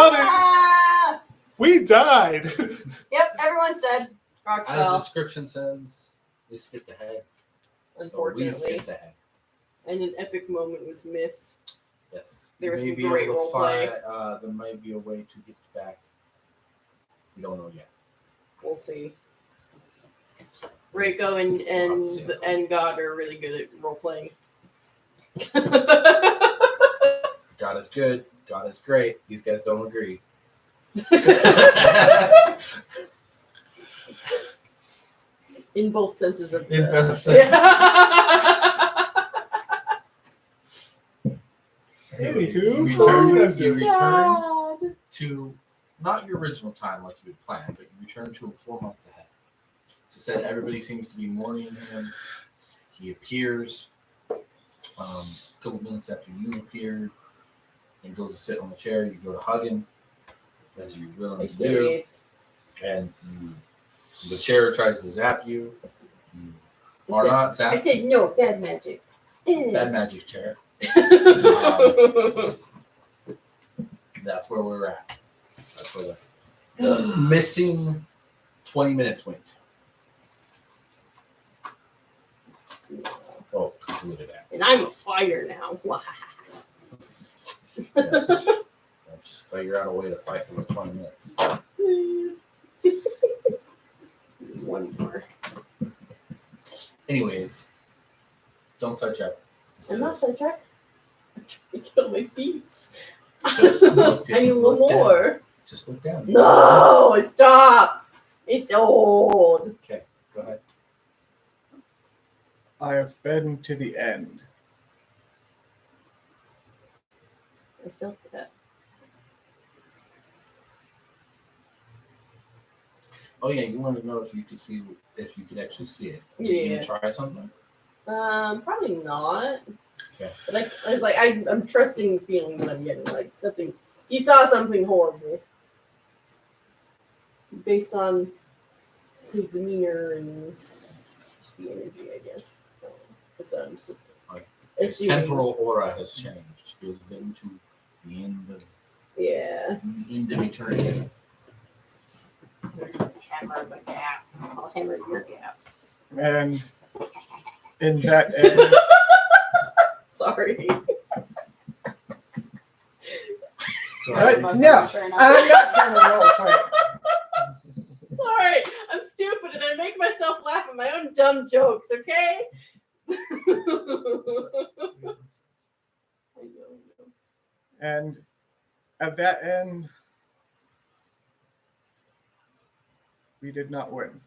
about it. We died. Yep, everyone's dead. Rocks As the fell. description says, we skipped ahead. Unfortunately. So we skipped ahead. And an epic moment was missed. Yes. There was You may some be great able to roleplay. there might be a way to get back. We don't know yet. We'll see. Reiko and God are really good at role playing. God is good. God is great. These guys don't agree. In both senses of In the... both senses. Anywho, You return sad. to not your original time like you had planned, but you return to him 4 months ahead. So said everybody seems to be mourning him. He appears a couple minutes after you appeared and goes to sit on the chair. You go to hug him, as you're willing to do, and the chair tries to zap you. You are not zapped. I said no, bad magic. Bad magic chair. That's where we're at. That's where the missing 20 minutes went. Oh, concluded at. And I'm a fighter now. Yes. I'll just figure out a way to fight for those 20 minutes. One more. Anyways, don't sidetrack. I'm not sidetracked. I killed my feet. Just look I need a little down. more. Just look down. No, stop. It's old. Okay, go ahead. I have been to the end. I felt that. Oh yeah, you wanted to know if you could actually see it. Did Yeah. you try something? Probably not. Okay. But I was like, I'm trusting the feeling that I'm getting. Like something, he saw something horrible, based on his demeanor and just the energy, I guess. Like, It's his temporal aura has changed. He has been to the end of eternity. Hammer the gap. I'll hammer your gap. And in that end, Sorry. yeah, I'm not going to role play. Sorry, I'm stupid and I make myself laugh at my own dumb jokes, okay? I know. And at that end, we did not win.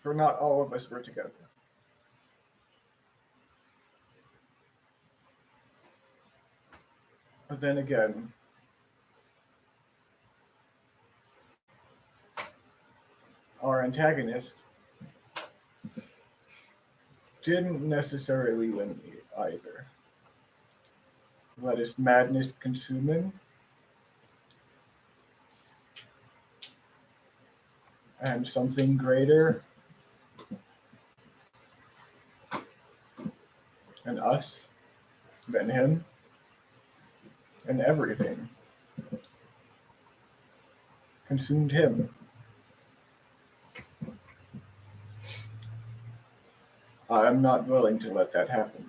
For not all of us were together. But then again, our antagonist didn't necessarily win either. Let his madness consume him. And something greater than us, than him, and everything consumed him. I am not willing to let that happen.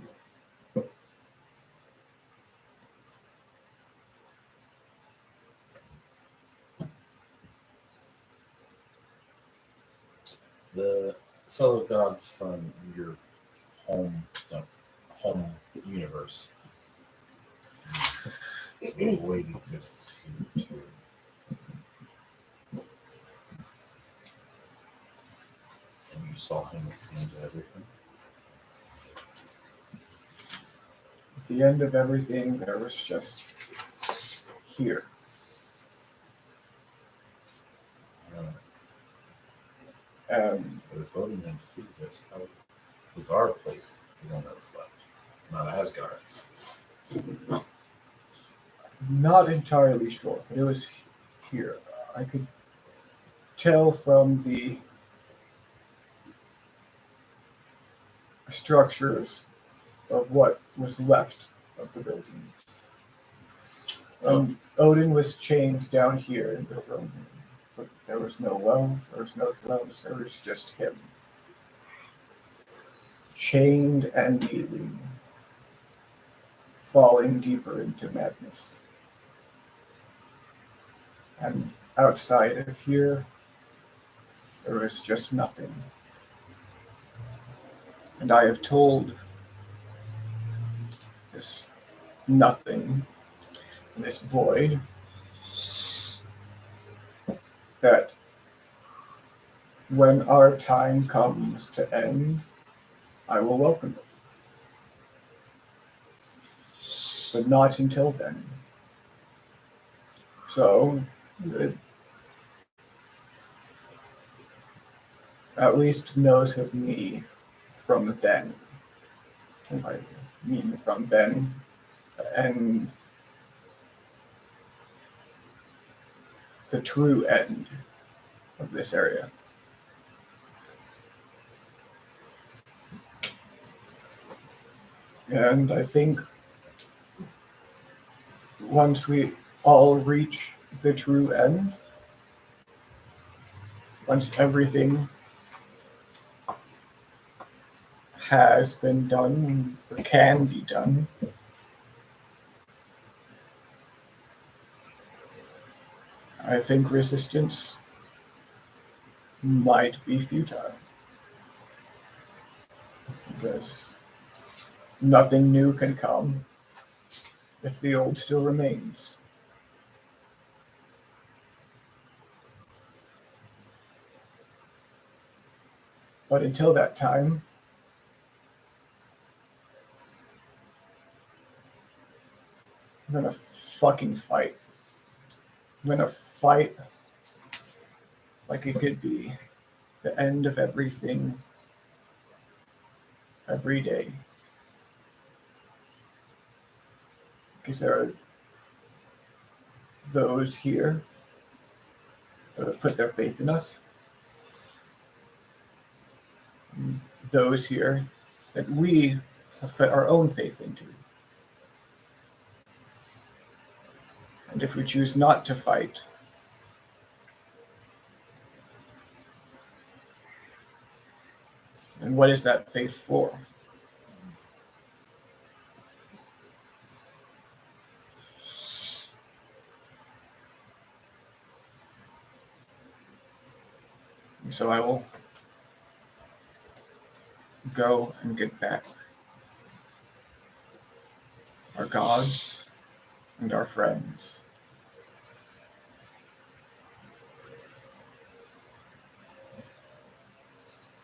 The fellow gods from your home universe. The void exists here too. And you saw him at the end of everything. At the end of everything, there was just here. But if Odin had defeated us, that was our place, the one that was left, not Asgard. Not entirely sure, but it was here. I could tell from the structures of what was left of the buildings. Odin was chained down here in the throne room, but there was no well, there was no thrones, there was just him. Chained and kneeling, falling deeper into madness. And outside of here, there was just nothing. And I have told this nothing, this void, that when our time comes to end, I will welcome it. But not until then. So, it at least knows of me from then. And I mean from then. And the true end of this area. And I think once we all reach the true end, once everything has been done or can be done, I think resistance might be futile. Because nothing new can come if the old still remains. But until that time, I'm gonna fucking fight. I'm gonna fight like it could be the end of everything every day. Because there are those here that have put their faith in us. And those here that we have put our own faith into. And if we choose not to fight, then what is that faith for? And so I will go and get back our gods and our friends.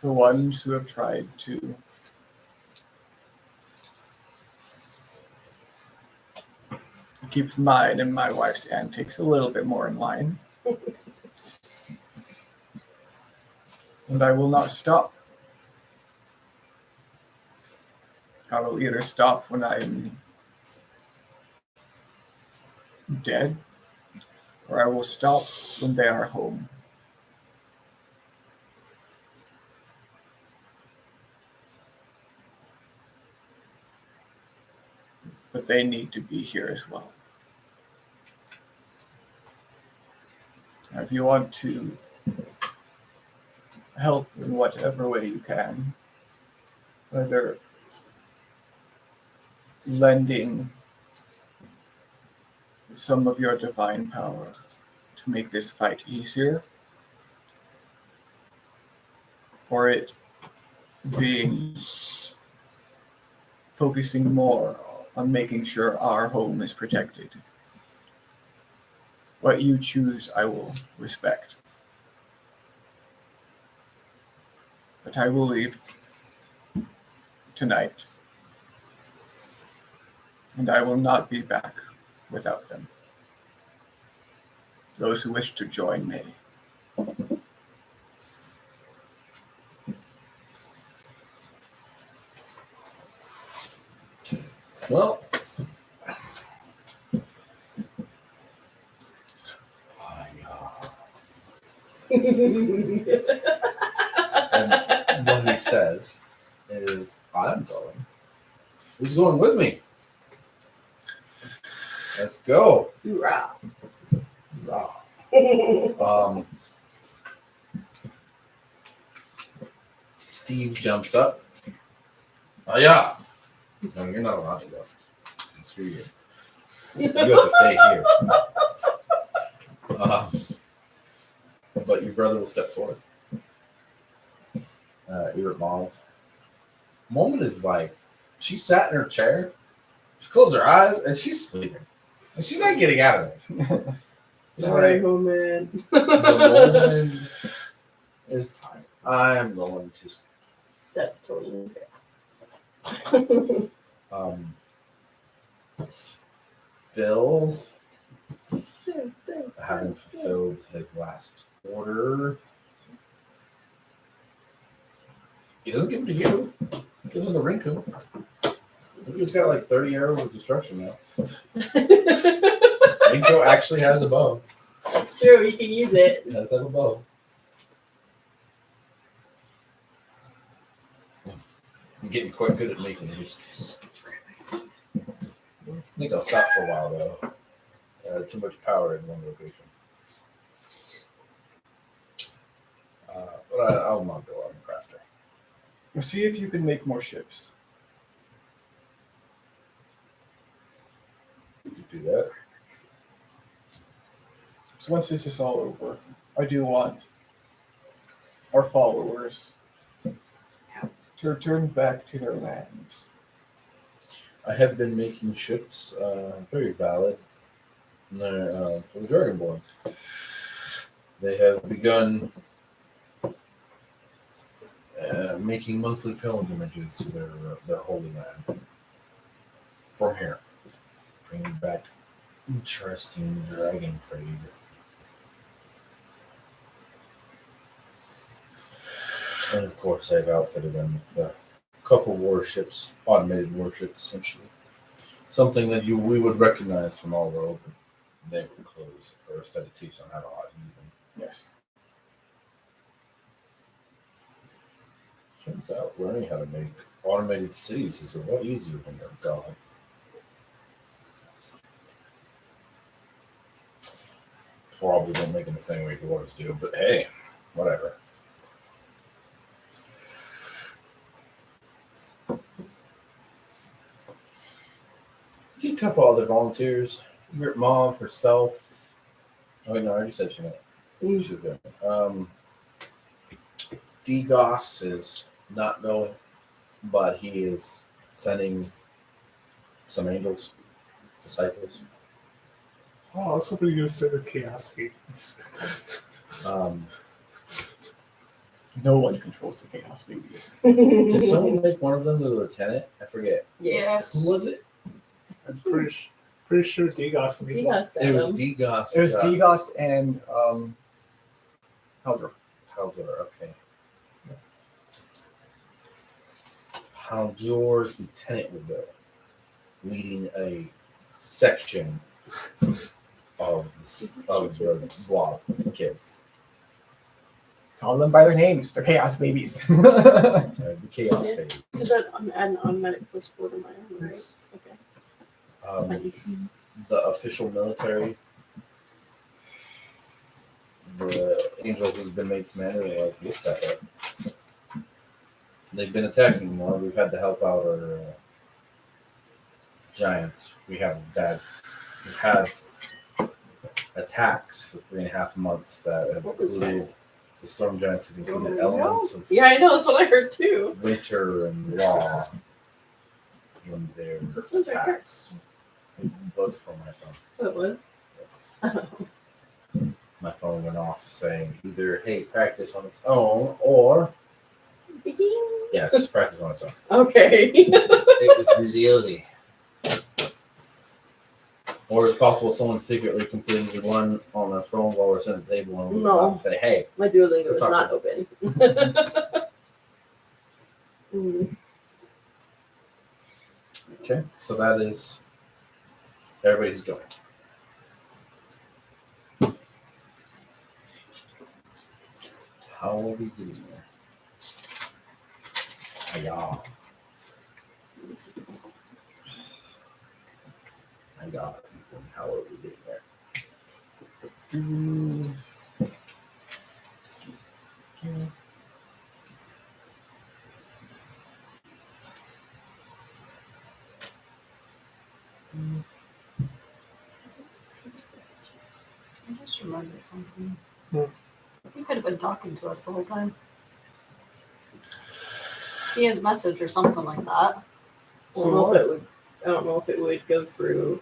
The ones who have tried to keep mine and my wife's antics a little bit more in line. And I will not stop. I will either stop when I'm dead, or I will stop when they are home. But they need to be here as well. If you want to help in whatever way you can, whether lending some of your divine power to make this fight easier, or it being focusing more on making sure our home is protected. What you choose, I will respect. But I will leave tonight, and I will not be back without them. Those who wish to join may. Well, and what he says is, I'm going. Who's going with me? Let's go. Hoorah. Rah. Steve jumps up. Oh yeah. No, you're not allowed to go. Screw you. You have to stay here. But your brother will step forth. You're at Mauve. Moment is like, she sat in her chair, she closed her eyes, and she's sleeping. And she's not getting out of there. Sorry, moment. The moment is time. I am going to. That's totally okay. Phil, having fulfilled his last order, he doesn't give it to you. He gives it to Rinku. He's got like 30 arrows of destruction now. Rinku actually has a bow. It's true, you can use it. He does have a bow. I'm getting quite good at making these. I think I'll stop for a while though. Too much power in one location. But I'll not go on the crafter. See if you can make more ships. You could do that. So once this is all over, I do want our followers to return back to their lands. I have been making ships, very valid, for the Dragonborn. They have begun making monthly pilgrimages to their holy land from here, bringing back interesting dragon trade. And of course, I've outfitted them with a couple warships, automated warships, essentially. Something that we would recognize from all world. They were closed at first. I had to teach them how to use them. Yes. Turns out learning how to make automated cities is a lot easier when you're a god. Probably don't make them the same way dwarves do, but hey, whatever. Get a couple other volunteers. Your mom herself. Oh no, I already said she went. She's good. Degos is not going, but he is sending some angels, disciples. Oh, I was hoping you were going to say the chaos babies. No one controls the chaos babies. Did someone make one of them the lieutenant? I forget. Yes. Who was it? I'm pretty sure Degos made one. Digos got It was him. Degos. It was Degos and Haldor. Haldor, okay. Haldor's lieutenant would go, leading a section of the blob kids. Call them by their names. They're chaos babies. The chaos Yeah. phase. Is that an automatic plus 4 to my own, right? Yes. Okay. My AC. The official military, the angel who's been made commander, are like, this guy up. They've been attacking more. We've had to help out our giants. We've had attacks for 3.5 months that have What was included the storm giants have included Oh, elements of Yeah, I know. That's what I heard too. winter and law in their This one's right here. attacks. It was from my phone. Oh, it was. Yes. My phone went off saying either, hey, practice on its own, or yes, practice on its own. Okay. It was really. Or it's possible someone secretly completed one on their phone while we're sitting at the table and we No. about to say, hey. My Duolingo We're is talking. not open. Mm. Okay, so that is everybody's going. How are we getting there? Yeah. I got it. How are we getting there? I just remembered something. Hmm. He could have been talking to us the whole time. See his message or something like that. I don't know if it would. I don't know if it would go through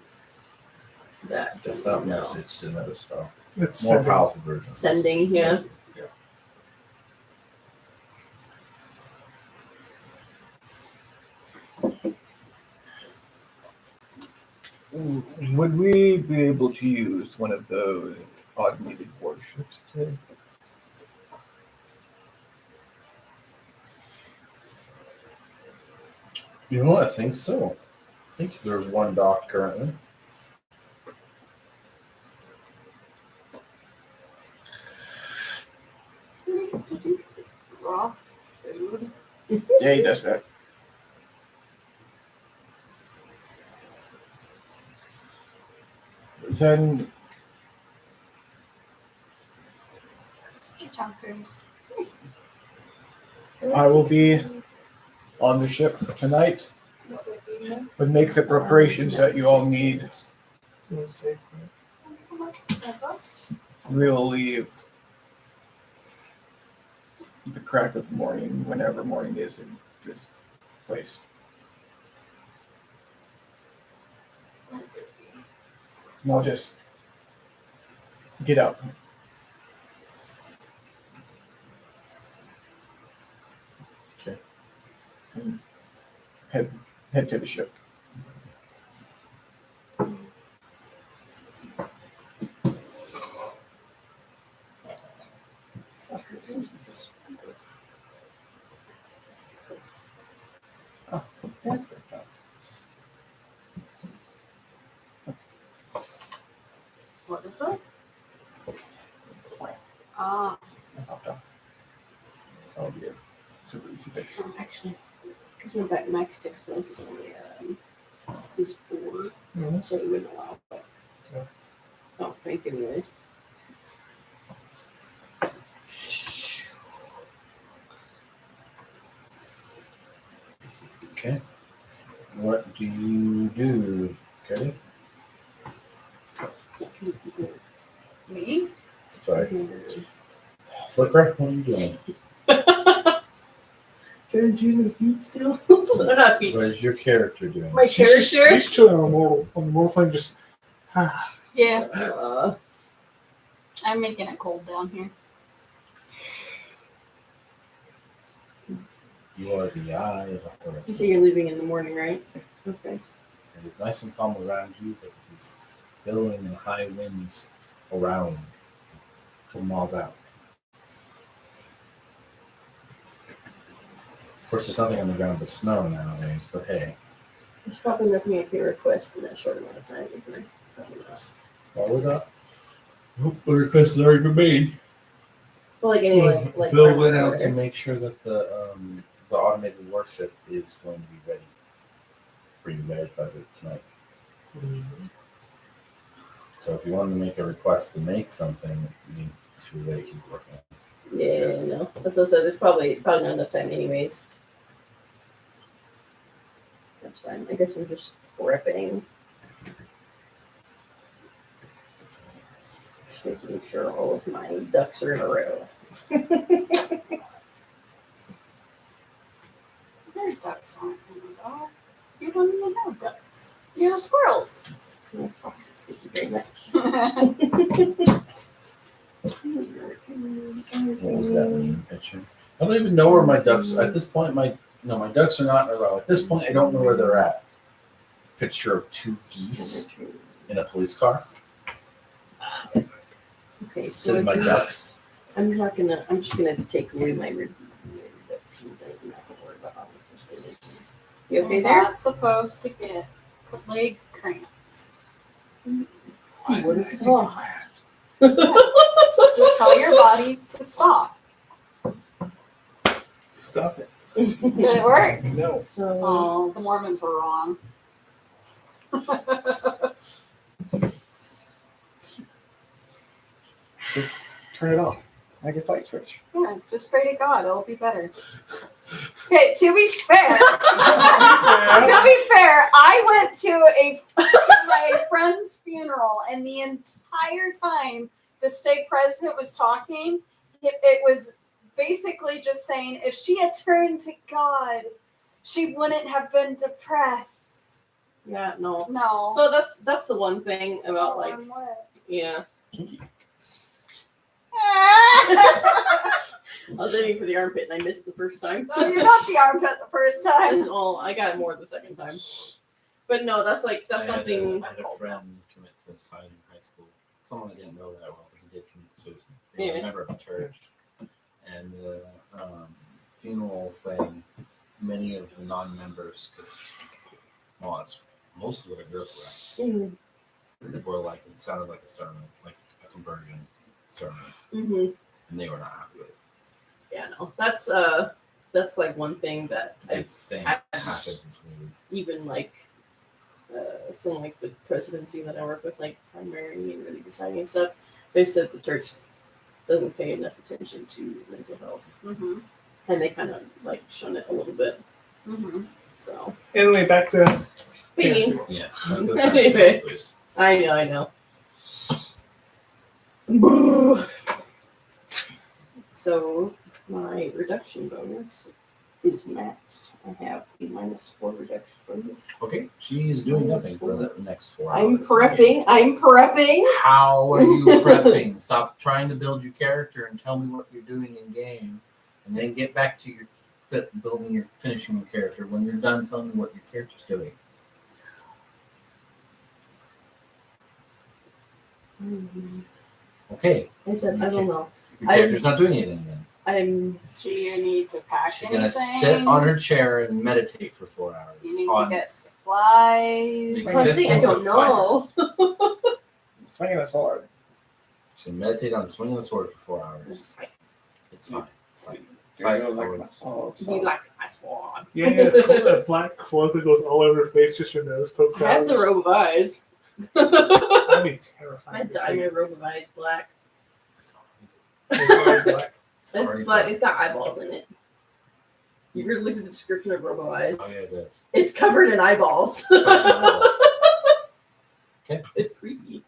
that. Just that no. message is another spell. It's More sending. powerful version. Sending, yeah. Yeah. Would we be able to use one of those automated warships today? You know what? I think so. I think there's one docked currently. Did you raw food? Yeah, he does that. Then Chunkers. I will be on the ship tonight, but make the preparations that you all need. No safe. We'll leave the crack of morning, whenever morning is in this place. And I'll just get up. Okay. And head to the ship. Oh, that's good. What is it? Ah, I'll be a super easy fix. Actually, because my back max expense is only is 4, Mm-hmm. so it wouldn't allow it. Yeah. I don't think, anyways. Okay. What do you do? Okay. Yeah, because it's easier. me? Sorry. Flicker, what are you doing? Trying to do my feet still. They're not feet. What is your character doing? My character. She's chilling on the mortal flame, just Yeah, Uh, I'm making it cold down here. You are the eye of the you hurricane. say you're leaving in the morning, right? Okay. It is nice and calm around you, but it is billowing and high winds around 2 miles out. Of course, there's nothing on the ground but snow nowadays, but hey, There's probably nothing I can request in that short amount of time, is there? Probably not. follow it up. The request has already been made. Well, like anyway, like Bill my went out order. to make sure that the automated warship is going to be ready for you guys by tonight. So if you wanted to make a request to make something, you need to relate he's working on it. Yeah, no. That's what I said. There's probably not enough time, anyways. That's fine. I guess I'm just prepping. Just making sure all of my ducks are in a row. Their ducks aren't in the dog. You don't even have ducks. You have squirrels. Oh, fox, thank you very much. What was that mean picture? I don't even know where my ducks. At this point, my ducks are not in a row. At this point, I don't know where they're at. Picture of 2 geese in a police car. Okay, so Says my ducks. I'm just gonna take away my reduction thing. I'm not gonna worry about how I'm supposed to do it. You okay You're there? not supposed to get leg cramps. What is wrong? Just tell your body to stop. stop it. Did it work? No. So Oh, the Mormons were wrong. Just turn it off. Like a fight switch. Yeah, just pray to God. It'll be better. Okay, to be fair, I went to my friend's funeral, and the entire time the stake president was talking, it was basically just saying if she had turned to God, she wouldn't have been depressed. Yeah, no. No. So that's the one thing about like what? yeah. Kinky. I was aiming for the armpit and I missed the first time. No, you got the armpit the first time. Well, I got more the second time. But no, that's something. I had a friend commit suicide in high school. Someone I didn't know that well, but he did commit suicide. He was a member of the church. And the funeral thing, many of the non-members, because, well, it's most of what I grew up around, were like, it sounded like a sermon, like a conversion sermon. Mm-hmm. And they were not happy with it. Yeah, no. That's like one thing that I've Saying it happens is weird. even like some like the presidency that I work with, like primary and really deciding and stuff, they said the church doesn't pay enough attention to mental health. Mm-hmm. And they kind of like shun it a little bit. Mm-hmm. So Anyway, back to Being, Yeah. Anyway. Please. I know. So my reduction bonus is maxed. I have a -4 reduction bonus. Okay, she is doing nothing for the next 4 hours. I'm prepping. How are you prepping? Stop trying to build your character and tell me what you're doing in game, and then get back to your finishing your character. When you're done, tell me what your character's doing. Okay, I said I don't know. your character's not doing anything then. Do you need to pack She's anything? gonna sit on her chair and meditate for 4 hours. Do you need on to get supplies? the I think I existence don't of know. fighters. Swinging a sword. She's gonna meditate on the swing of the sword for 4 hours. It's like, It's fine. It's like There you go, sword. like my sword. you like my sword. yeah, that black cloak that goes all over her face, just your nose pokes I out. have the robe of eyes. That'd be I terrifying to dye see. my robe of eyes black. Black. It's already black. done. It's got eyeballs in it. You really look at the description of robe of eyes. Oh yeah, it does. It's covered in eyeballs. Okay. It's creepy.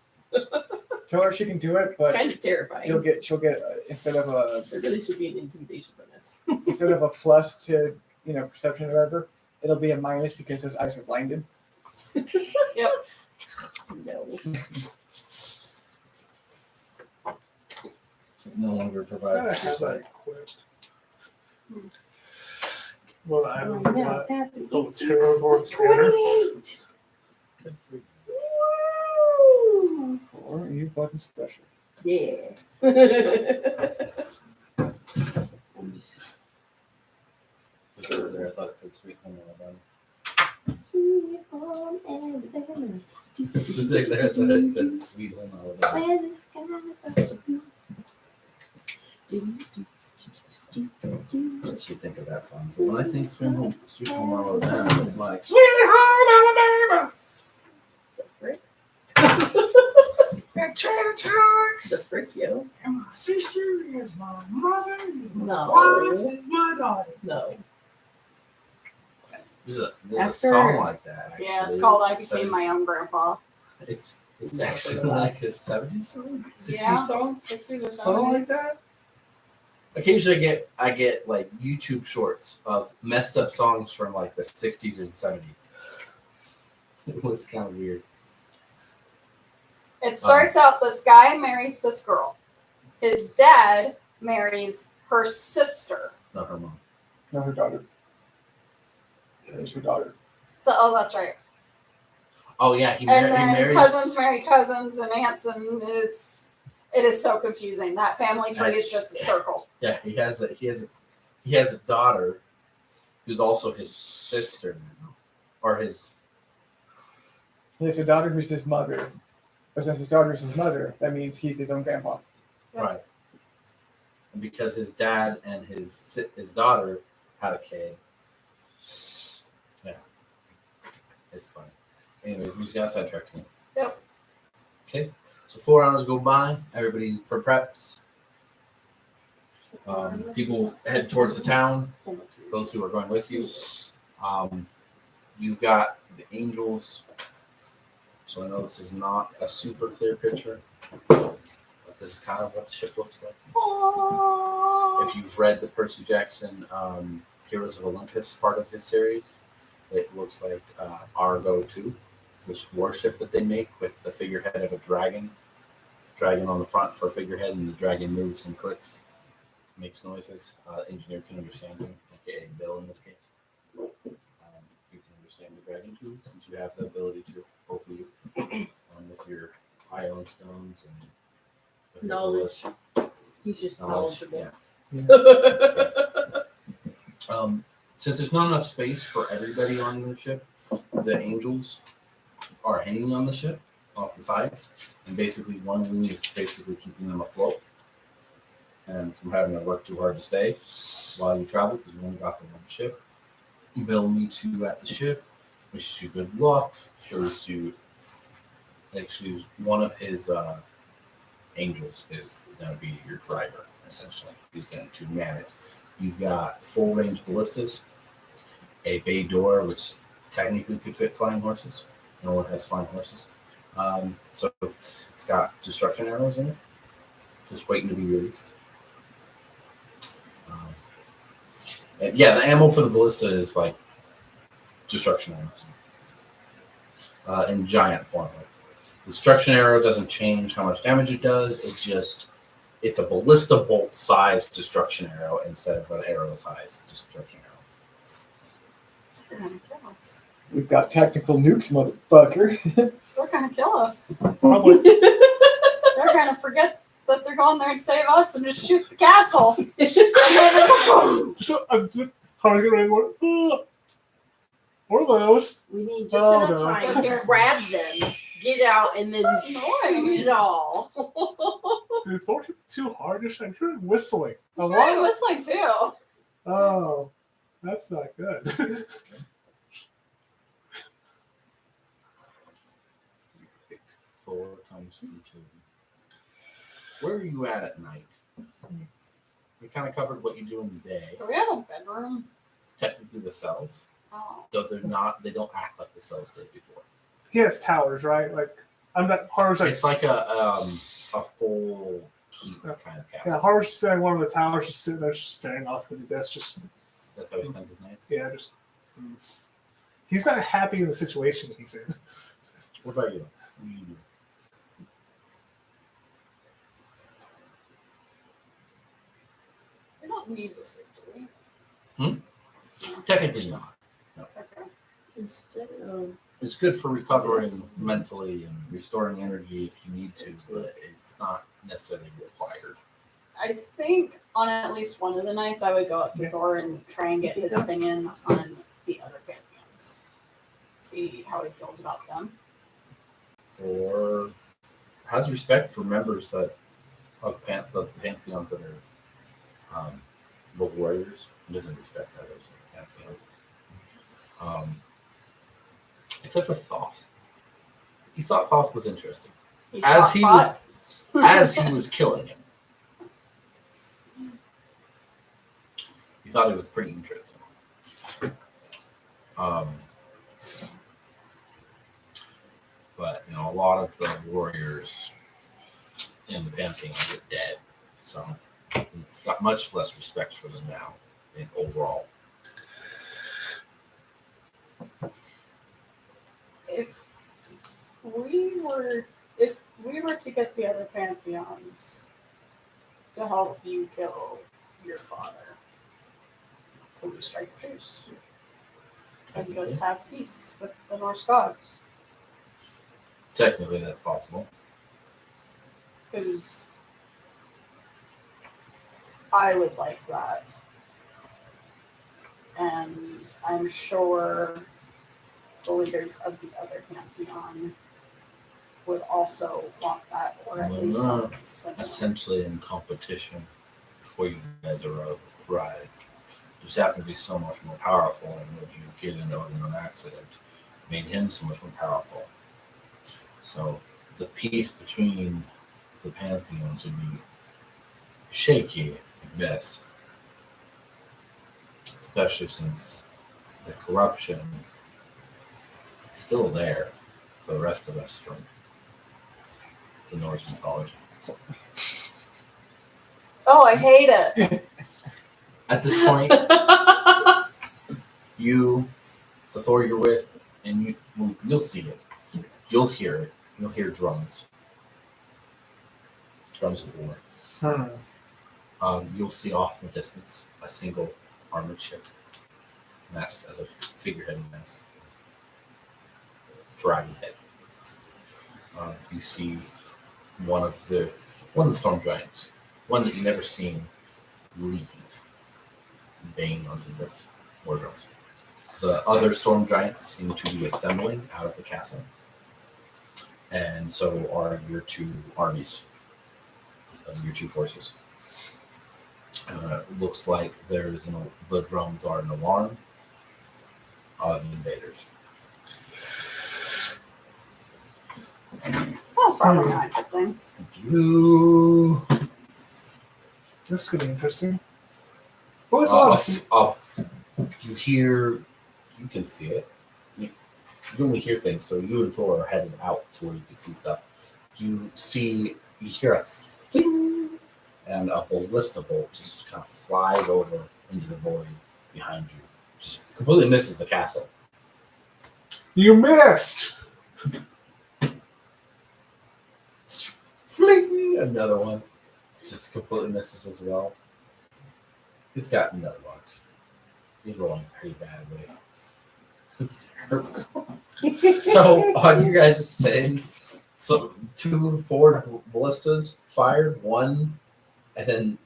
Tell her she can do it, It's but kind of terrifying. she'll get instead of There really should be an intimidation bonus. a plus to perception or whatever, it'll be a minus because his eyes are blinded. Yep. No. No longer I provides have that insight. equipped. Well, I was Oh, not. that Oh, is Terrorborn's banner. 28. Good for you. Woo! Or you fucking special. Yeah. I'm just Just over there, I thought it said Sweet Home Alabama. sweet home Alabama. It's just like there, I thought it said Sweet Home Alabama. Where the skies are so blue. What you think of that song? So when I think Sweet Home Alabama, it's like Sweet Home Alabama. The frick? Cheddar The Turks. frick, yo? And my sister is my mother, is my No. wife, is my daughter. No. There's a After- song like that. Actually. Yeah, it's called I It's Became My Own Grandpa. It's Never heard actually of that. like a 70s song, 60s Yeah. song, 60s or something 70s. like that. Occasionally, I get like YouTube shorts of messed up songs from like the 60s and 70s. It was kind of weird. It starts out this guy marries this girl. His dad marries her sister. Not her mom. No, her daughter. It's her daughter. That's right. Oh yeah, he And then marries. cousins marry cousins and aunts, and it is so confusing. That family tree is just a circle. Yeah, he has a daughter who's also his sister now, or his. He has a daughter who's his mother. But since his daughter's his mother, that means he's his own grandpa. Yeah. Right. And because his dad and his daughter had a K. Yeah. It's funny. Anyways, we just got sidetracked here. Yep. Okay. So 4 hours go by. Everybody preps. People head towards the town. Those who are going with you. You've got the angels. So I know this is not a super clear picture, but this is kind of what the ship looks like. If you've read the Percy Jackson Heroes of Olympus part of his series, it looks like Argo 2, this warship that they make with the figurehead of a dragon on the front for a figurehead, and the dragon moves and clicks, makes noises. Engineer can understand him, aka Bill in this case. You can understand the dragon too, since you have the ability to, hopefully, with your ion stones and with your Knowledge. bullets. He's just Knowledge, knowledgeable. yeah. Since there's not enough space for everybody on the ship, the angels are hanging on the ship off the sides, and basically one wing is basically keeping them afloat and from having to work too hard to stay while you travel, because you only got the one ship. Bill meets you at the ship, wishes you good luck, shows you actually one of his angels is going to be your driver, essentially. He's going to man it. You've got full range ballistas, a bay door, which technically could fit flying horses. No one has flying horses. So it's got destruction arrows in it, just waiting to be released. And yeah, the ammo for the ballista is like destruction arrows in giant form. The destruction arrow doesn't change how much damage it does. It's a ballista bolt size destruction arrow instead of an arrow size destruction arrow. They're gonna kill us. We've got tactical nukes, motherfucker. They're gonna kill us. Probably. They're gonna forget that they're going there to save us and just shoot the castle. So I'm just hard to get ready for it. Or those. We need just Oh, enough no. time to grab them, get out, and then So shoot it all. Dude, Thor hit too hard. I'm hearing whistling. A I'm lot of, whistling too. oh, that's not good. Thor comes to you. Where are you at night? We kind of covered what you do in the day. Do we have a bedroom? Technically, the cells, Oh. though they're not. They don't act like the cells did before. He has towers, right? Like, I'm not. Harvard's like, It's like a full keep kind of castle. yeah, Harvard's just sitting on one of the towers, just sitting there, just staring off into the abyss. Just, That's how he spends his nights. yeah, just. He's not happy in the situation he's in. What about you? What do you do? We don't need to sleep, do we? Hmm? Technically not. Okay. Instead of It's good for recovering mentally and restoring energy if you need to, but it's not necessarily required. I think on at least one of the nights I would go up to Yeah. Thor and try and get his opinion on the other pantheons. See how he feels about them. Or has respect for members that of the pantheons that are the warriors. He doesn't respect others in the pantheons. Except for Thoth. He thought Thoth was interesting. He As fought- he fought. As he was killing him. He thought it was pretty interesting. But a lot of the warriors in the pantheon are dead, so he's got much less respect for them now in overall. If we were to get the other pantheons to help you kill your father, could we strike a truce and just have peace with the Norse gods? Technically, that's possible. Because I would like that, and I'm sure the leaders of the other pantheon would also want that, or at Well, least no. something similar. Essentially in competition before you guys arrive. You just happen to be so much more powerful, and what you get into an accident made him so much more powerful. So the peace between the pantheons would be shaky at best, especially since the corruption is still there for the rest of us from the Norse mythology. Oh, I hate it. At this point, you, the Thor you're with, and you'll see it. You'll hear it. You'll hear drums. Drums of war. You'll see off in the distance a single armored ship, masked as a figurehead mast, dragon head. You see one of the storm giants, one that you've never seen leave, banging on some drums, war drums. The other storm giants seem to be assembling out of the castle, and so are your two armies, your two forces. Looks like the drums are an alarm of invaders. That's probably not a good thing. This is gonna be interesting. Well, let's all see. You hear, you can see it. You only hear things, so you and Thor are headed out to where you can see stuff. You hear a thing, and a ballista bolt just kind of flies over into the void behind you. Just completely misses the castle. You missed. Fling! Another one. Just completely misses as well. He's got no luck. He's rolling pretty badly. It's terrible. So, on your guys' setting, so 2 forward ballistas fired, one, and then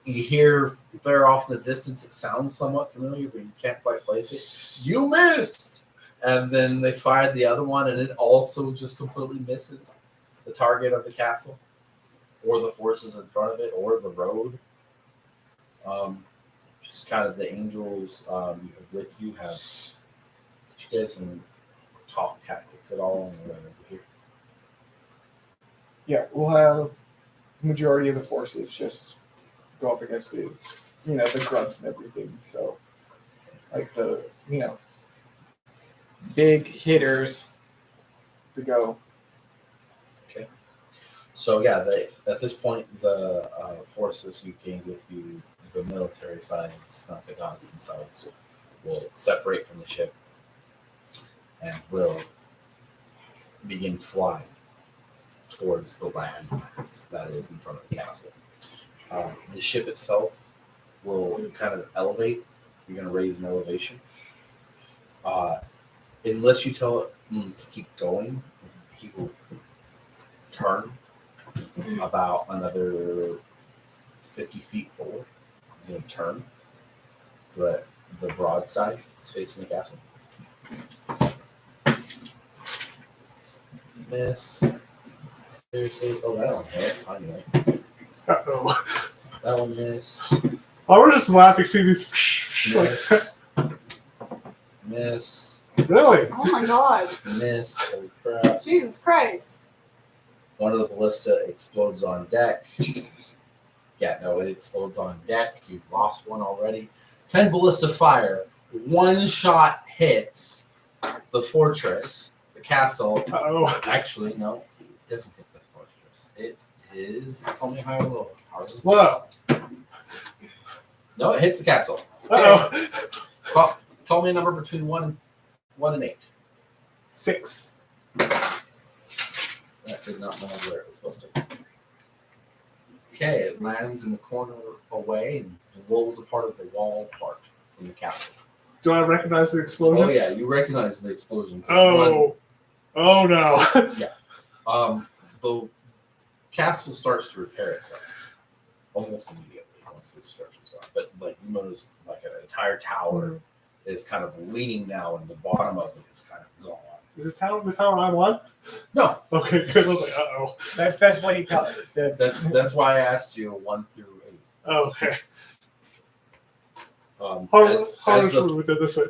you hear very off in the distance, it sounds somewhat familiar, but you can't quite place it. You missed! And then they fired the other one, and it also just completely misses the target of the castle, or the forces in front of it, or the road. Just kind of the angels you have with you have. Did you guys talk tactics at all on the way over here? Yeah, we'll have majority of the forces just go up against the grunts and everything. So, like the big hitters to go. Okay. So yeah, at this point the forces you gained with you, the military side, not the gods themselves, will separate from the ship and will begin flying towards the land that is in front of the castle. The ship itself will kind of elevate. You're going to raise an elevation. Unless you tell it to keep going, he will turn about another 50 feet forward. He's going to turn so that the broadside is facing the castle. Miss. Seriously? Oh, that one hit. Finally. Uh-oh. That one miss. Oh, we're just laughing, seeing these. Miss. Miss. Really? Oh my god. Miss. Holy crap. Jesus Christ. One of the ballista explodes on deck. Jesus. Yeah, no, it explodes on deck. You've lost one already. 10 ballista fire. One shot hits the fortress, the castle. Uh-oh. Actually, no, it doesn't hit the fortress. It is. Call me high or low. Whoa. No, it hits the castle. Uh-oh. Call me a number between 1 and 8. 6. That did not land where it was supposed to. Okay, it lands in the corner away and blows a part of the wall apart from the castle. Do I recognize the explosion? Oh yeah, you recognize the explosion. Oh. Oh no. The castle starts to repair itself almost immediately once the destruction's gone. But like you notice, like an entire tower is kind of leaning now, and the bottom of it is kind of gone. Is it the tower I'm on? No. Okay, good. I was like, uh-oh. That's what he said. That's why I asked you 1 through 8. Oh, okay. As we did this way.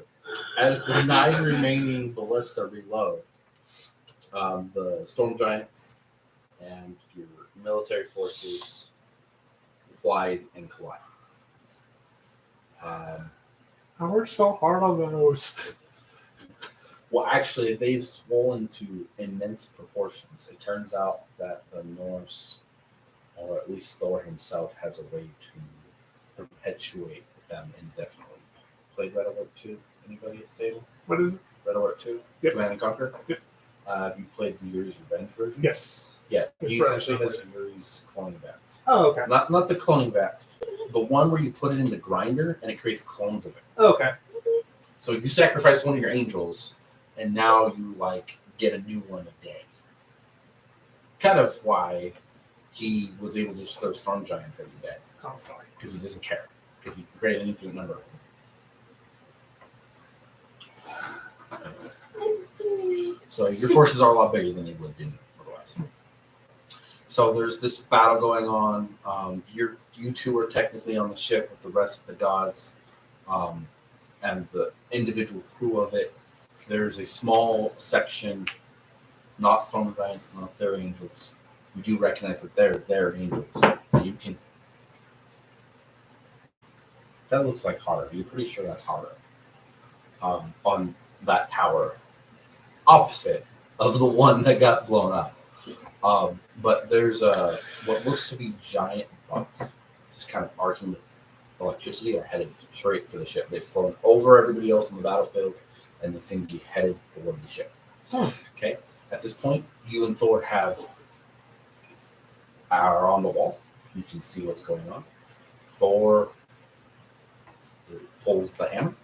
As the 9 remaining ballista reload, the storm giants and your military forces fly and collide. I worked so hard on those. Well, actually, they've swollen to immense proportions. It turns out that the Norse, or at least Thor himself, has a way to perpetuate them indefinitely. Played Red Alert 2? Anybody at the table? What is it? Red Alert 2? Yep. Command and Conquer? Yep. You played the Yuri's Revenge version? Yes. Yeah, It's he fresh, essentially has right? Yuri's cloning vats. Oh, okay. Not the cloning vats. The one where you put it in the grinder and it creates clones of it. Okay. So you sacrifice one of your angels, and now you like get a new one a day. Kind of why he was able to just throw storm giants at you guys, Oh, sorry. because he doesn't care, because he can create an infinite number. So your forces are a lot bigger than they would have been otherwise. So there's this battle going on. You two are technically on the ship with the rest of the gods, and the individual crew of it. There's a small section, not storm giants, not their angels. You do recognize that they're their angels. You can. That looks like Haru. You're pretty sure that's Haru. On that tower, opposite of the one that got blown up. But there's what looks to be giant bugs, just kind of arcing with electricity, are headed straight for the ship. They've flown over everybody else on the battlefield, and they seem to be headed for the ship. Okay. At this point, you and Thor are on the wall. You can see what's going on. Thor pulls the hammer,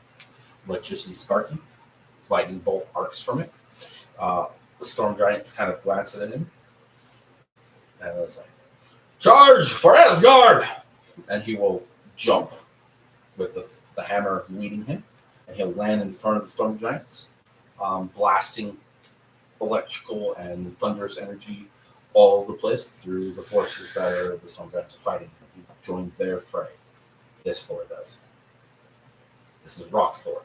electricity sparking, lightning bolt arcs from it. The storm giants kind of glance at him, and it's like, "Charge for Asgard!" And he will jump with the hammer leading him, and he'll land in front of the storm giants, blasting electrical and thunderous energy all over the place through the forces that are the storm giants are fighting. He joins their fray. This Thor does. This is Rock Thor.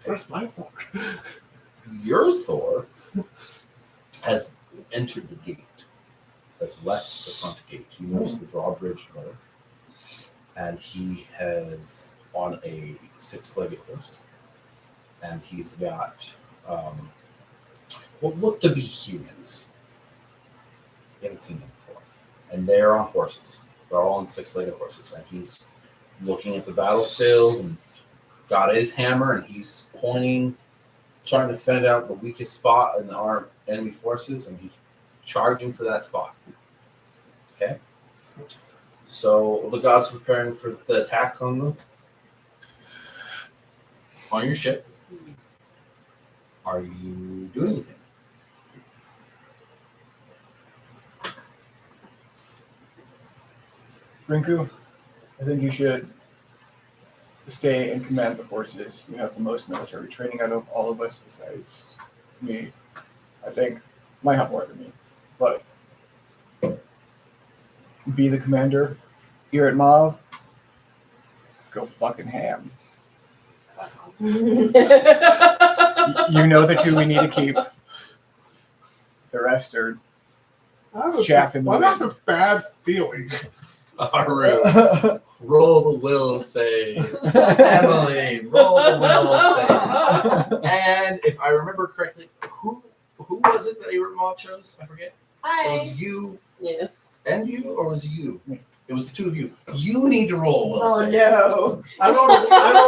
Where's my Thor? Your Thor has entered the gate, has left the front gate. You notice the drawbridge door, and he has on a 6-legged horse, and he's got what look to be humans. You haven't seen them before, and they're on horses. They're all on 6-legged horses, and he's looking at the battlefield and got his hammer, and he's pointing, trying to fend out the weakest spot in our enemy forces, and he's charging for that spot. Okay? So the gods are preparing for the attack on your ship. Are you doing anything? Rinku, I think you should stay and command the forces. You have the most military training out of all of us besides me. I think might have more than me, but be the commander. You're at Mav. Go fucking ham. You know the two we need to keep. The rest are chaff in the I have wind. a bad feeling. Haru, roll the will save. Emily, roll the will save. And if I remember correctly, who was it that Irma chose? I forget. It Hi. was you Yeah. and you, or was it you? Me. It was the two of you. You need to roll a will Oh save. no. I rolled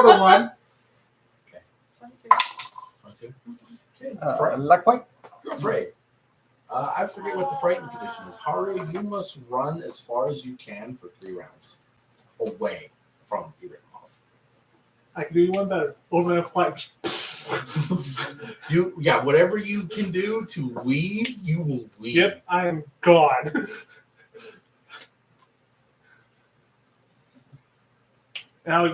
a 1. 22. Okay. Luck point. You're afraid. I forget what the frightened condition is. Haru, you must run as far as you can for 3 rounds away from Iritmov. I can do you one better. Over that flight. Whatever you can do to leave, you will leave. Yep, I am gone. Now,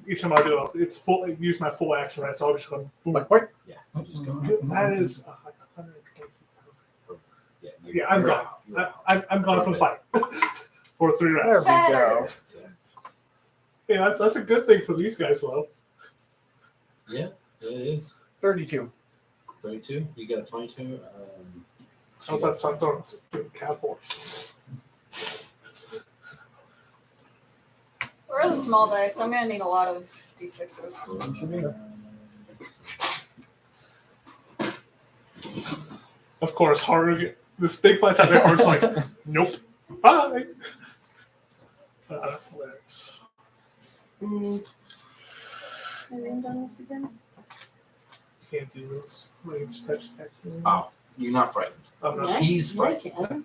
each time I do it, it's full. Use my full action, right? So I'll just go boom. Luck point. Yeah, I'm just going. That is like 120 feet. Yeah, Yeah, I'm you're gone. out. You're out. I'm gone from the fight for 3 There rounds. we go. Yeah, that's a good thing for these guys, though. Yeah, it is. 32. 32. You got a 22. I was about to start throwing cat force. We're the small dice. I'm gonna need a lot of d6s. Of course, Haru. This big fight's out there. Haru's like, nope. Bye. That's hilarious. You can't do this. Range touch text. Oh, you're not frightened. I'm not. Yeah, He's yeah, I frightened. can.